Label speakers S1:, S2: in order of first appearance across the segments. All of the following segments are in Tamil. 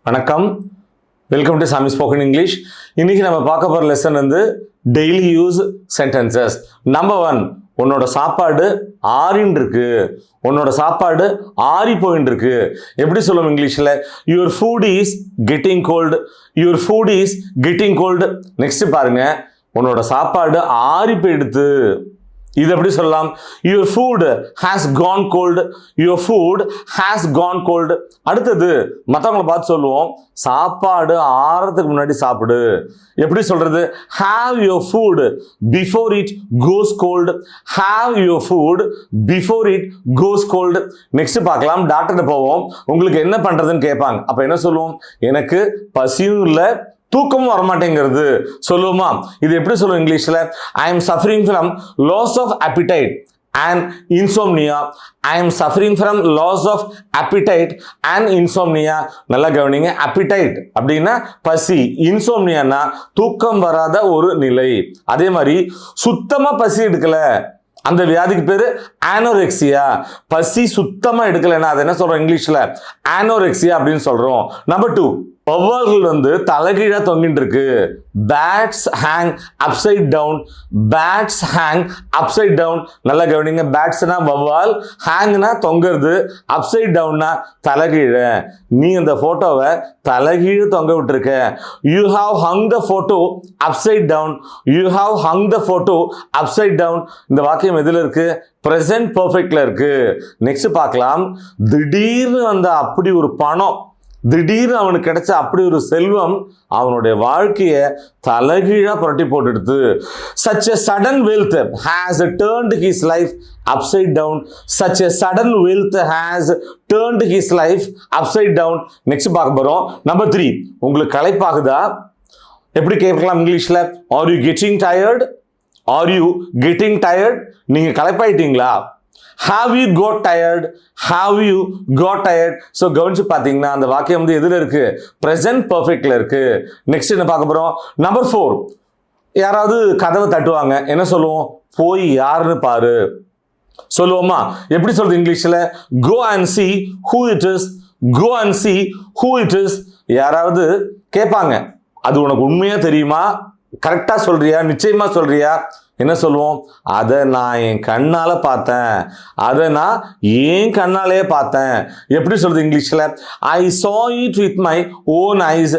S1: வணக்கம், வெல்கம் டு சாமி ஸ்போக்கன் இங்கிலீஷ். இன்னைக்கு நம்ம பார்க்க போகிற லெசன் வந்து டெய்லி யூஸ் சென்டென்சஸ். நம்பர் 1, உன்னோட சாப்பாடு ஆறின்னு இருக்கு, உன்னோட சாப்பாடு ஆறி போயின்னு இருக்கு. எப்படி சொல்லுவோம் இங்கிலீஷில்? Your food is getting cold, your food is getting cold. Next பாருங்க, உன்னோட சாப்பாடு ஆறி போயிடுத்து. இது எப்படி சொல்லலாம்? your food has gone cold, your food has gone cold. அடுத்தது மற்றவங்களை பார்த்து சொல்லுவோம், சாப்பாடு ஆறதுக்கு முன்னாடி சாப்பிடு. எப்படி சொல்றது? have your food before it goes cold, have your food before it goes cold. Next பார்க்கலாம், டாக்டர்கிட்ட போவோம், உங்களுக்கு என்ன பண்றதுன்னு கேட்பாங்க. அப்ப என்ன சொல்லுவோம்? எனக்கு பசியும் இல்லை, தூக்கமும் வரமாட்டேங்கிறது சொல்லுவோமா? இது எப்படி சொல்லுவோம் இங்கிலீஷ்ல? I am suffering from loss of appetite and insomnia. I am suffering from loss of appetite and insomnia. நல்லா கவனிங்க, appetite அப்படின்னா பசி, இன்சோம்னியானா தூக்கம் வராத ஒரு நிலை. அதே மாதிரி சுத்தமா பசி எடுக்கல, அந்த வியாதிக்கு பேரு ஆனோரெக்சியா. பசி சுத்தமா எடுக்கலன்னா அது என்ன சொல்றோம் இங்கிலீஷ்ல? ஆனோரெக்சியா அப்படின்னு சொல்றோம். நம்பர் 2, வௌவால்கள் வந்து தலைகீழா தொங்கிட்டு இருக்கு. Bats hang upside down, bats hang upside down. நல்லா கவனிங்க, பேட்ஸ்னா வௌவால், ஹேங்னா தொங்குறது, அப்சைட் டவுன்னா தலைகீழ. நீ அந்த போட்டோவை தலைகீழ தொங்க விட்டுருக்க. You have hung the photo upside down, you have hung the photo upside down. இந்த வாக்கியம் எதுல இருக்கு? பிரசன்ட் பெர்ஃபெக்ட்ல இருக்கு. நெக்ஸ்ட் பார்க்கலாம், திடீர்னு வந்த அப்படி ஒரு பணம், திடீர்னு அவனுக்கு கிடைச்ச அப்படி ஒரு செல்வம் அவனுடைய வாழ்க்கையை தலைகீழா புரட்டி போட்டுடுது. such a sudden wealth has turned his life upside down, such a sudden wealth has turned his life upside down. Next பார்க்க போறோம், நம்பர் 3, உங்களுக்கு களைப்பாகுதா? எப்படி கேட்கலாம் இங்கிலீஷ்ல? are you getting tired, are you getting tired? நீங்க களைப்பாயிட்டீங்களா? have you got tired, have you got tired? So கவனிச்சு பார்த்தீங்கன்னா அந்த வாக்கியம் வந்து எதில் இருக்கு? ப்ரெசன்ட் பர்ஃபெக்ட்ல இருக்கு. நெக்ஸ்ட் என்ன பார்க்க போறோம்? நம்பர் 4, யாராவது கதவை தட்டுவாங்க, என்ன சொல்லுவோம்? போய் யாருன்னு பாரு சொல்லுவோமா? எப்படி சொல்றது இங்கிலீஷ்ல? go and see who it is, go and see who it is. யாராவது கேட்பாங்க, அது உனக்கு உண்மையா தெரியுமா, கரெக்டா சொல்றியா, நிச்சயமா சொல்றியா? என்ன சொல்லுவோம்? அதை நான் என் கண்ணால பார்த்தேன், அதை நான் ஏன் கண்ணாலே பார்த்தேன். எப்படி சொல்றது இங்கிலீஷ்ல? ஐ saw it with my own eyes,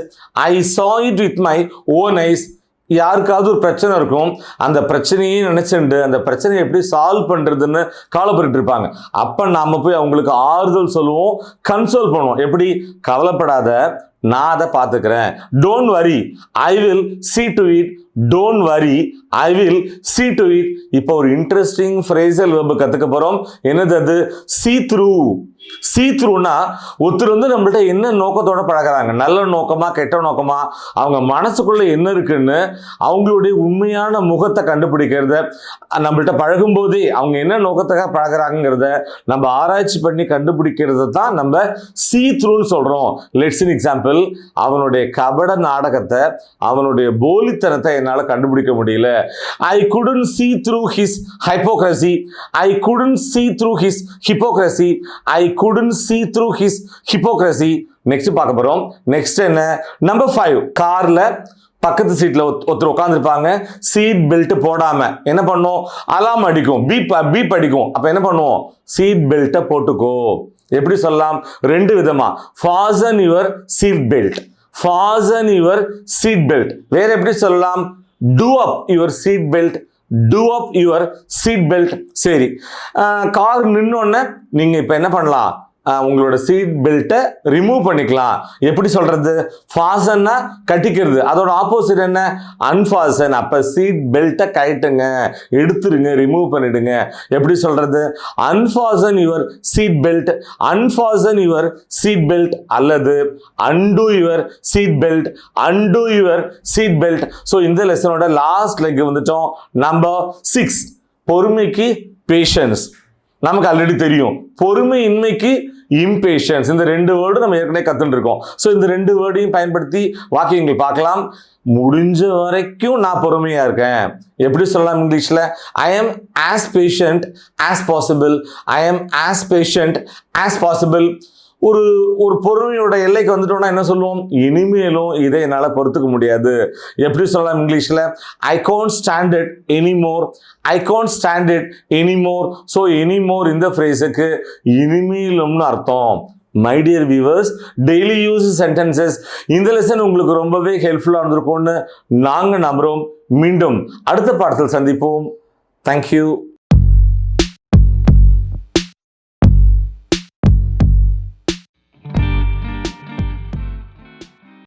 S1: I saw it with my own eyes. யாருக்காவது ஒரு பிரச்சனை இருக்கும், அந்த பிரச்சனையே நினைச்சுண்டு அந்த பிரச்சனையை எப்படி சால்வ் பண்றதுன்னு கவலைப்பட்டு இருப்பாங்க. அப்ப நாம போய் அவங்களுக்கு ஆறுதல் சொல்லுவோம், கன்சோல் பண்ணுவோம். எப்படி? கவலைப்படாத, நான் அதை பார்த்துக்கிறேன். Don't worry, I will see to it, don't worry, I will see to it. இப்போ ஒரு இன்ட்ரெஸ்டிங் ஃப்ரேசல் வெர்ப் கத்துக்க போறோம். என்னது அது? see through. see throughனா ஒருத்தர் வந்து நம்மள்ட்ட என்ன நோக்கத்தோட பழகிறாங்க, நல்ல நோக்கமா கெட்ட நோக்கமா, அவங்க மனசுக்குள்ள என்ன இருக்குன்னு அவங்களுடைய உண்மையான முகத்தை கண்டுபிடிக்கிறத, நம்மள்ட்ட பழகும் போதே அவங்க என்ன நோக்கத்துக்காக பழகிறாங்கிறத நம்ம ஆராய்ச்சி பண்ணி கண்டுபிடிக்கிறது தான் நம்ம see throughன்னு சொல்றோம். லெட்ஸ் an எக்ஸாம்பிள், அவனுடைய கபட நாடகத்தை, அவனுடைய போலித்தனத்தை என்னால கண்டுபிடிக்க முடியல. I couldn't see through his hypocrisy, I couldn't see through his hypocrisy, I couldn't see through his hypocrisy. Next பார்க்க போறோம். நெக்ஸ்ட் என்ன? நம்பர் 5, கார்ல பக்கத்து சீட்ல ஒருத்தர் உட்காந்துருப்பாங்க, சீட் பெல்ட் போடாம. என்ன பண்ணும்? அலாம் அடிக்கும், பீப் அடிக்கும். அப்ப என்ன பண்ணுவோம்? சீட் பெல்ட்டை போட்டுக்கோ. எப்படி சொல்லலாம்? 2 விதமா, fasten your seat belt, fasten your seat belt. வேற எப்படி சொல்லலாம்? do up your seat belt, do up your seat belt. சரி, கார் நின்னோடனே நீங்க இப்ப என்ன பண்ணலாம்? உங்களோட சீட் பெல்ட்டை ரிமூவ் பண்ணிக்கலாம். எப்படி சொல்றது? ஃபாசன்னா கட்டிக்கிறது, அதோட ஆப்போசிட் என்ன? அன்ஃபாசன். அப்ப சீட் பெல்ட்டை கழட்டுங்க, எடுத்துருங்க, ரிமூவ் பண்ணிடுங்க. எப்படி சொல்றது? Unfasten your seat belt, unfasten your seat belt, அல்லது undo your seat belt, undo your seat belt. So இந்த லெசனோட லாஸ்ட் லெக் வந்துட்டோம். நம்பர் 6, பொறுமைக்கு பேஷன்ஸ். நமக்கு ஆல்ரெடி தெரியும், பொறுமையின்மைக்கு impatience. இந்த 2 வேர்டு நம்ம ஏற்கனவே கத்துட்டு இருக்கோம். ஸோ இந்த 2 வேர்டையும் பயன்படுத்தி வாக்கியங்கள் பார்க்கலாம். முடிஞ்ச வரைக்கும் நான் பொறுமையா இருக்கேன். எப்படி சொல்லலாம் இங்கிலீஷ்ல? I am as patient as possible, I am as patient as possible. ஒரு ஒரு பொறுமையோட எல்லைக்கு வந்துட்டோம்னா என்ன சொல்லுவோம், இனிமேலும் இதை என்னால் பொறுத்துக்க முடியாது. எப்படி சொல்லலாம் இங்கிலீஷில், I can't stand it anymore, I can't stand it anymore. So anymore இந்த ஃப்ரேஸுக்கு இனிமேலும்னு அர்த்தம். My dear viewers, daily use sentences இந்த லெசன் உங்களுக்கு ரொம்பவே ஹெல்ப்ஃபுல்லாக இருந்திருக்கும்னு நாங்கள் நம்புகிறோம். மீண்டும் அடுத்த பாடத்தில் சந்திப்போம். தேங்க்யூ.